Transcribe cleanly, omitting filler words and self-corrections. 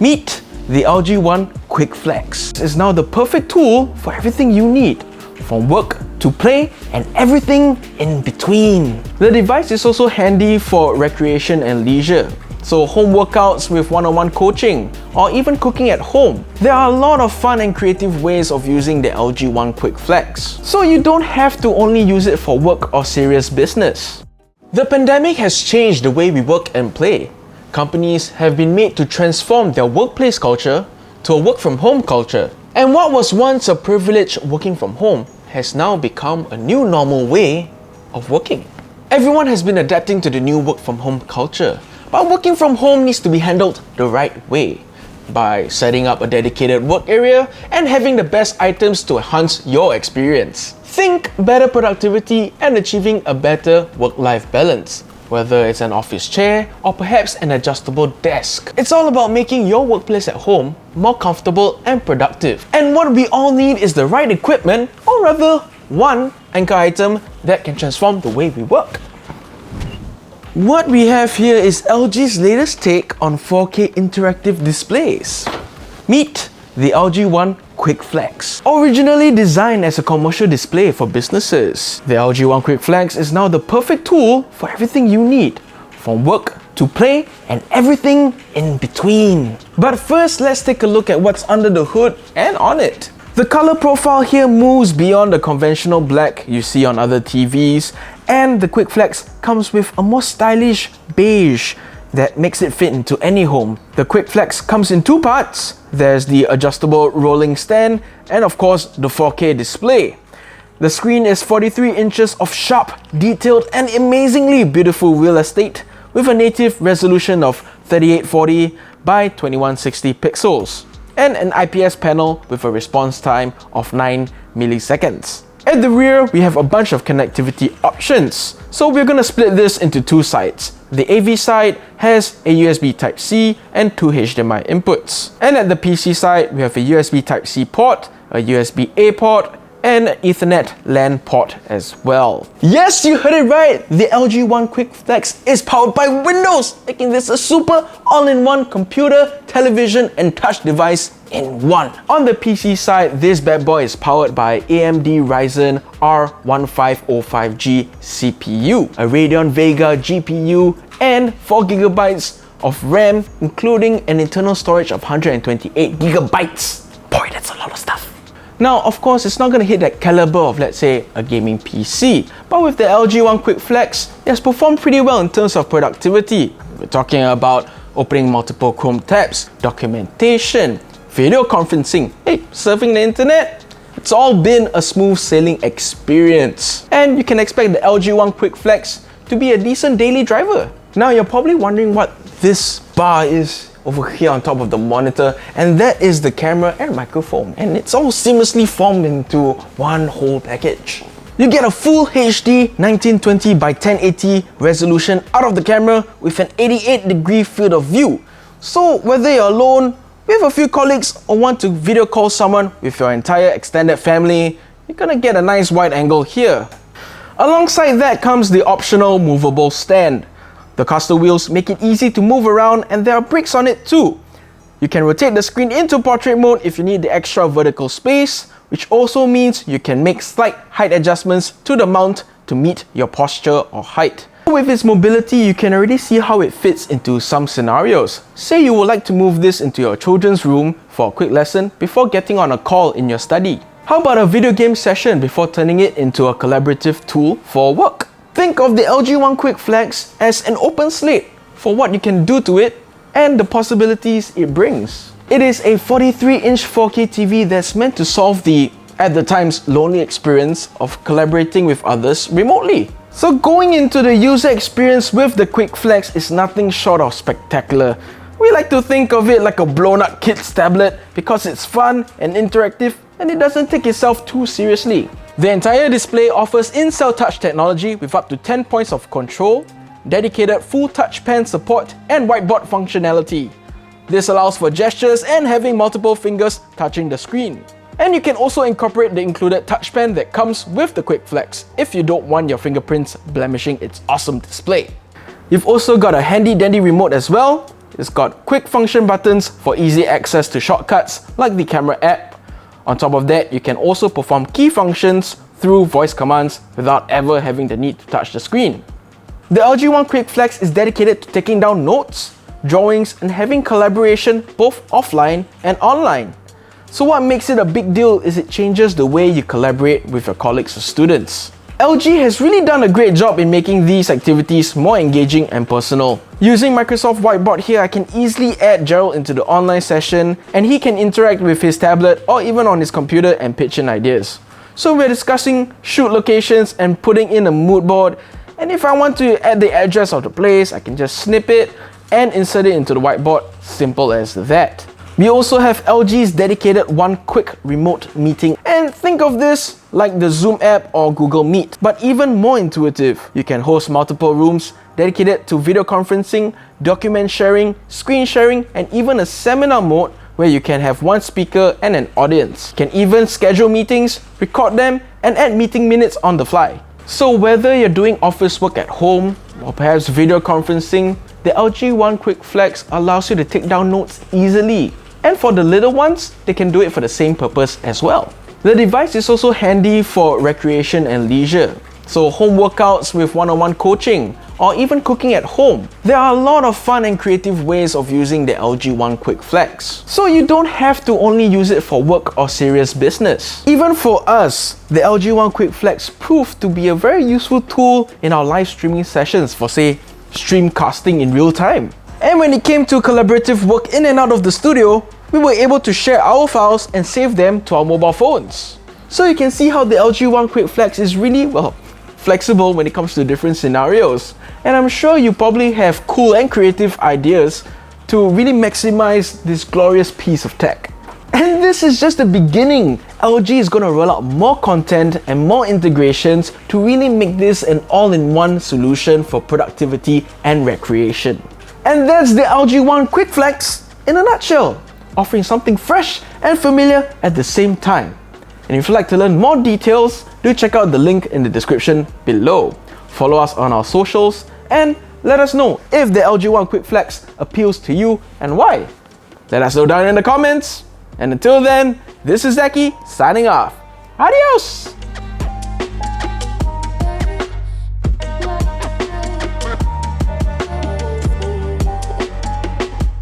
Meet the LG One Quick Flex. It's now the perfect tool for everything you need, from work to play and everything in between. The device is also handy for recreation and leisure. So home workouts with one-on-one coaching or even cooking at home. There are a lot of fun and creative ways of using the LG One Quick Flex. So you don't have to only use it for work or serious business. The pandemic has changed the way we work and play. Companies have been made to transform their workplace culture to a work-from-home culture. And what was once a privilege working from home has now become a new normal way of working. Everyone has been adapting to the new work-from-home culture, but working from home needs to be handled the right way by setting up a dedicated work area and having the best items to enhance your experience. Think better productivity and achieving a better work-life balance. Whether it's an office chair or perhaps an adjustable desk. It's all about making your workplace at home more comfortable and productive. And what we all need is the right equipment, or rather, one anchor item that can transform the way we work. What we have here is LG's latest take on 4K interactive displays. Meet the LG One Quick Flex. Originally designed as a commercial display for businesses, the LG One Quick Flex is now the perfect tool for everything you need, from work to play and everything in between. But first, let's take a look at what's under the hood and on it. The color profile here moves beyond the conventional black you see on other TVs, and the Quick Flex comes with a more stylish beige that makes it fit into any home. The Quick Flex comes in two parts. There's the adjustable rolling stand and of course the 4K display. The screen is 43 inches of sharp, detailed and amazingly beautiful real estate with a native resolution of 3840 by 2160 pixels and an IPS panel with a response time of 9 milliseconds. At the rear, we have a bunch of connectivity options. So we're gonna split this into two sides. The AV side has a USB Type-C and two HDMI inputs. And at the PC side, we have a USB Type-C port, a USB-A port, and an Ethernet LAN port as well. Yes, you heard it right! The LG One Quick Flex is powered by Windows, making this a super all-in-one computer, television, and touch device in one. On the PC side, this bad boy is powered by AMD Ryzen R1505G CPU, a Radeon Vega GPU, and 4GB of RAM, including an internal storage of 128GB. Boy, that's a lot of stuff. Now, of course, it's not going to hit that caliber of, let's say, a gaming PC, but with the LG One Quick Flex, it has performed pretty well in terms of productivity. We're talking about opening multiple Chrome tabs, documentation, video conferencing, surfing the internet. It's all been a smooth sailing experience. And you can expect the LG One Quick Flex to be a decent daily driver. Now, you're probably wondering what this bar is over here on top of the monitor, and that is the camera and microphone, and it's all seamlessly formed into one whole package. You get a full HD 1920 by 1080 resolution out of the camera with an 88-degree field of view. So whether you're alone, with a few colleagues, or want to video call someone with your entire extended family, you're gonna get a nice wide angle here. Alongside that comes the optional movable stand. The caster wheels make it easy to move around, and there are bricks on it too. You can rotate the screen into portrait mode if you need the extra vertical space, which also means you can make slight height adjustments to the mount to meet your posture or height. With its mobility, you can already see how it fits into some scenarios. Say you would like to move this into your children's room for a quick lesson before getting on a call in your study. How about a video game session before turning it into a collaborative tool for work? Think of the LG One Quick Flex as an open slate for what you can do to it and the possibilities it brings. It is a 43-inch 4K TV that's meant to solve the, at the times, lonely experience of collaborating with others remotely. So going into the user experience with the Quick Flex is nothing short of spectacular. We like to think of it like a blown-up kid's tablet because it's fun and interactive and it doesn't take itself too seriously. The entire display offers in-cell touch technology with up to 10 points of control, dedicated full touch pen support, and whiteboard functionality. This allows for gestures and having multiple fingers touching the screen. And you can also incorporate the included touch pen that comes with the Quick Flex if you don't want your fingerprints blemishing its awesome display. You've also got a handy dandy remote as well, it's got quick function buttons for easy access to shortcuts like the camera app. On top of that, you can also perform key functions through voice commands without ever having the need to touch the screen. The LG One Quick Flex is dedicated to taking down notes, drawings, and having collaboration both offline and online. So what makes it a big deal is it changes the way you collaborate with your colleagues or students. LG has really done a great job in making these activities more engaging and personal. Using Microsoft Whiteboard here, I can easily add Gerald into the online session and he can interact with his tablet or even on his computer and pitch in ideas. So we're discussing shoot locations and putting in a mood board, and if I want to add the address of the place, I can just snip it and insert it into the whiteboard. Simple as that. We also have LG's dedicated One Quick Remote Meeting, and think of this like the Zoom app or Google Meet, but even more intuitive. You can host multiple rooms dedicated to video conferencing, document sharing, screen sharing, and even a seminar mode where you can have one speaker and an audience. You can even schedule meetings, record them, and add meeting minutes on the fly. So whether you're doing office work at home or perhaps video conferencing, the LG One Quick Flex allows you to take down notes easily. And for the little ones, they can do it for the same purpose as well. The device is also handy for recreation and leisure. So home workouts with one-on-one coaching, or even cooking at home. There are a lot of fun and creative ways of using the LG One Quick Flex. So you don't have to only use it for work or serious business. Even for us, the LG One Quick Flex proved to be a very useful tool in our live streaming sessions for, say, streamcasting in real time. And when it came to collaborative work in and out of the studio, we were able to share our files and save them to our mobile phones. So you can see how the LG One Quick Flex is really, flexible when it comes to different scenarios. And I'm sure you probably have cool and creative ideas to really maximize this glorious piece of tech. And this is just the beginning. LG is going to roll out more content and more integrations to really make this an all-in-one solution for productivity and recreation. And that's the LG One Quick Flex in a nutshell, offering something fresh and familiar at the same time. And if you'd like to learn more details, do check out the link in the description below. Follow us on our socials and let us know if the LG One Quick Flex appeals to you and why. Let us know down in the comments. And until then, this is Zaki signing off. Adios!